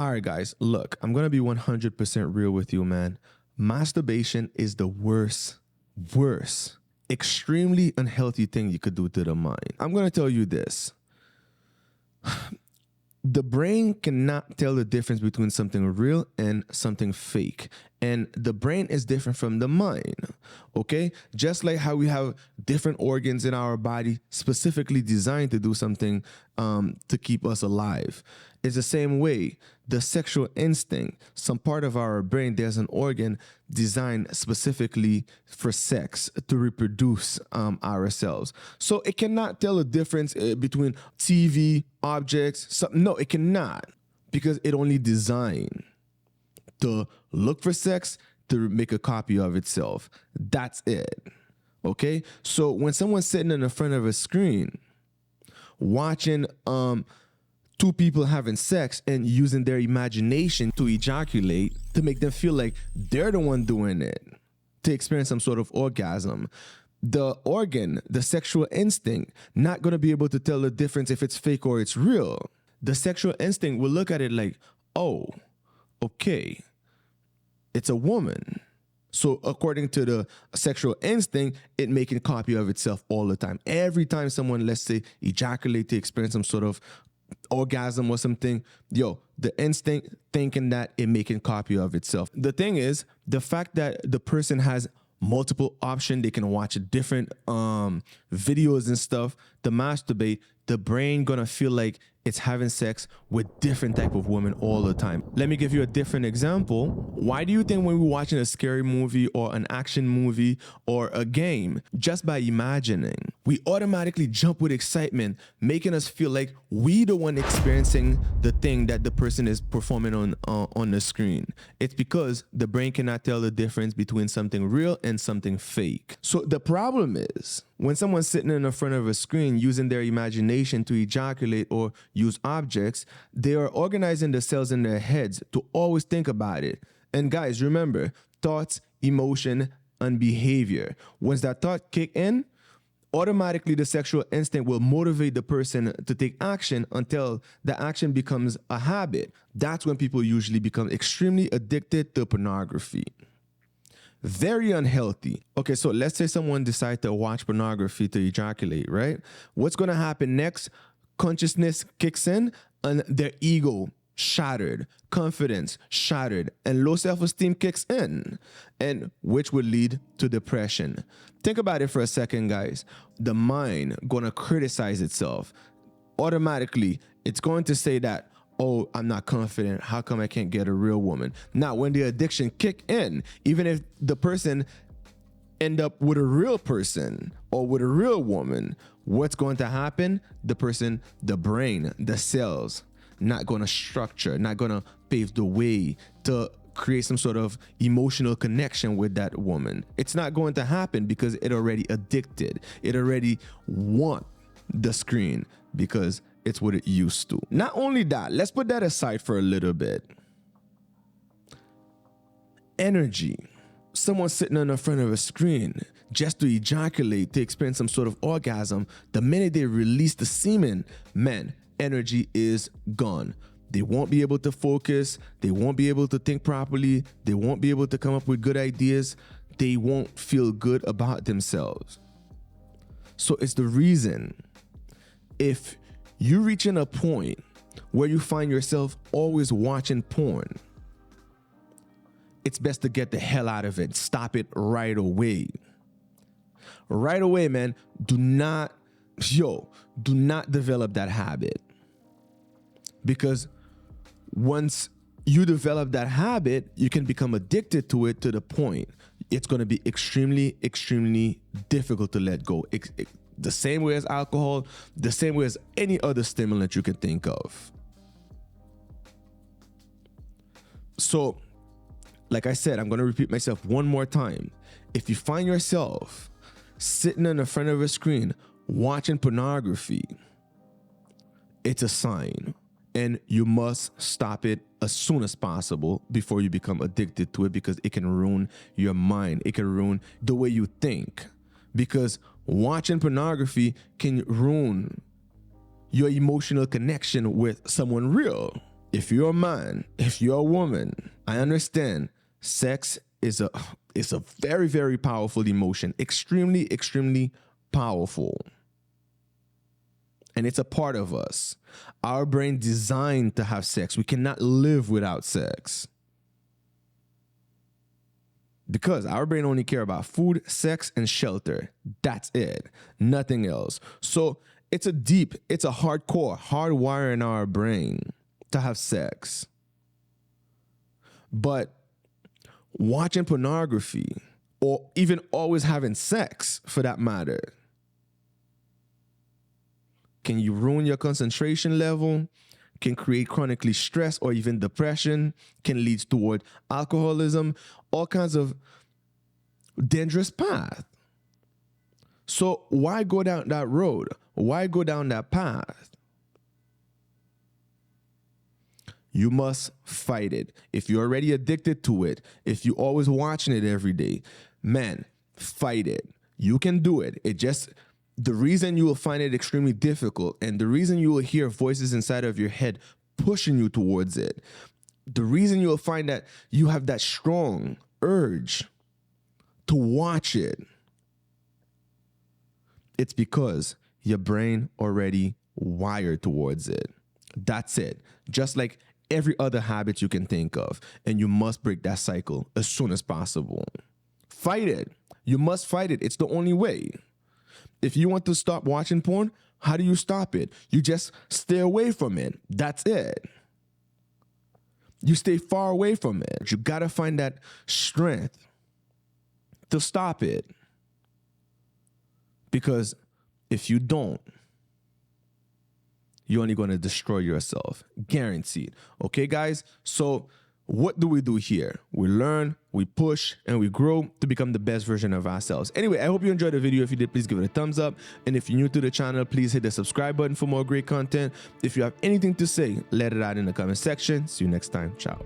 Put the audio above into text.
All right, guys, look, I'm going to be 100% real with you, man. Masturbation is the worst, extremely unhealthy thing you could do to the mind. I'm going to tell you this. The brain cannot tell the difference between something real and something fake. And the brain is different from the mind, okay? Just like how we have different organs in our body specifically designed to do something to keep us alive. It's the same way. The sexual instinct, some part of our brain, there's an organ designed specifically for sex to reproduce ourselves. So it cannot tell the difference between TV, objects, something. No, it cannot, because it only designed to look for sex, to make a copy of itself. That's it. Okay? So when someone's sitting in the front of a screen watching two people having sex and using their imagination to ejaculate, to make them feel like they're the one doing it, to experience some sort of orgasm, the organ, the sexual instinct, not going to be able to tell the difference if it's fake or it's real. The sexual instinct will look at it like, oh, okay, it's a woman. So according to the sexual instinct, it making a copy of itself all the time. Every time someone, let's say, ejaculate to experience some sort of orgasm or something, the instinct thinking that it making copy of itself. The thing is, the fact that the person has multiple options, they can watch different videos and stuff to masturbate, the brain gonna feel like it's having sex with different type of women all the time. Let me give you a different example. Why do you think when we're watching a scary movie or an action movie or a game, just by imagining, we automatically jump with excitement, making us feel like we the one experiencing the thing that the person is performing on the screen? It's because the brain cannot tell the difference between something real and something fake. So the problem is, when someone's sitting in the front of a screen using their imagination to ejaculate or use objects, they are organizing the cells in their heads to always think about it. And guys, remember, thoughts, emotion, and behavior. Once that thought kick in, automatically the sexual instinct will motivate the person to take action until the action becomes a habit. That's when people usually become extremely addicted to pornography. Very unhealthy. Okay, so let's say someone decides to watch pornography to ejaculate, right? What's going to happen next? Consciousness kicks in and their ego shattered, confidence shattered, and low self-esteem kicks in, and which will lead to depression. Think about it for a second, guys. The mind going to criticize itself. Automatically, it's going to say that, oh, I'm not confident. How come I can't get a real woman? Now, when the addiction kick in, even if the person end up with a real person or with a real woman, what's going to happen? The person, the brain, the cells, not going to structure, not going to pave the way to create some sort of emotional connection with that woman. It's not going to happen because it already addicted. It already want the screen because it's what it used to. Not only that, let's put that aside for a little bit. Energy. Someone sitting in the front of a screen just to ejaculate, to experience some sort of orgasm, the minute they release the semen, man, energy is gone. They won't be able to focus. They won't be able to think properly. They won't be able to come up with good ideas. They won't feel good about themselves. So it's the reason, if you're reaching a point where you find yourself always watching porn, it's best to get the hell out of it. Stop it right away. Right away, man. Do not develop that habit. Because once you develop that habit, you can become addicted to it to the point it's going to be extremely, extremely difficult to let go. The same way as alcohol, the same way as any other stimulant you can think of. So, like I said, I'm going to repeat myself one more time. If you find yourself sitting in the front of a screen watching pornography, it's a sign, and you must stop it as soon as possible before you become addicted to it, because it can ruin your mind. It can ruin the way you think, because watching pornography can ruin your emotional connection with someone real. If you're a man, if you're a woman, I understand sex is a very, very powerful emotion, extremely, extremely powerful. And it's a part of us. Our brain designed to have sex. We cannot live without sex. Because our brain only care about food, sex, and shelter. That's it. Nothing else. So it's a hardcore, hardwire in our brain to have sex. But watching pornography, or even always having sex for that matter, can you ruin your concentration level, can create chronically stress or even depression, can lead toward alcoholism, all kinds of dangerous path. So why go down that road? Why go down that path? You must fight it. If you're already addicted to it, if you're always watching it every day, man, fight it. You can do it. The reason you will find it extremely difficult, and the reason you will hear voices inside of your head pushing you towards it, the reason you will find that you have that strong urge to watch it, it's because your brain already wired towards it. That's it. Just like every other habit you can think of, and you must break that cycle as soon as possible. Fight it. You must fight it. It's the only way. If you want to stop watching porn, how do you stop it? You just stay away from it. That's it. You stay far away from it. You got to find that strength to stop it. Because if you don't, you're only going to destroy yourself. Guaranteed. Okay, guys? So what do we do here? We learn, we push, and we grow to become the best version of ourselves. Anyway, I hope you enjoyed the video. If you did, please give it a thumbs up. And if you're new to the channel, please hit the subscribe button for more great content. If you have anything to say, let it out in the comment section. See you next time. Ciao.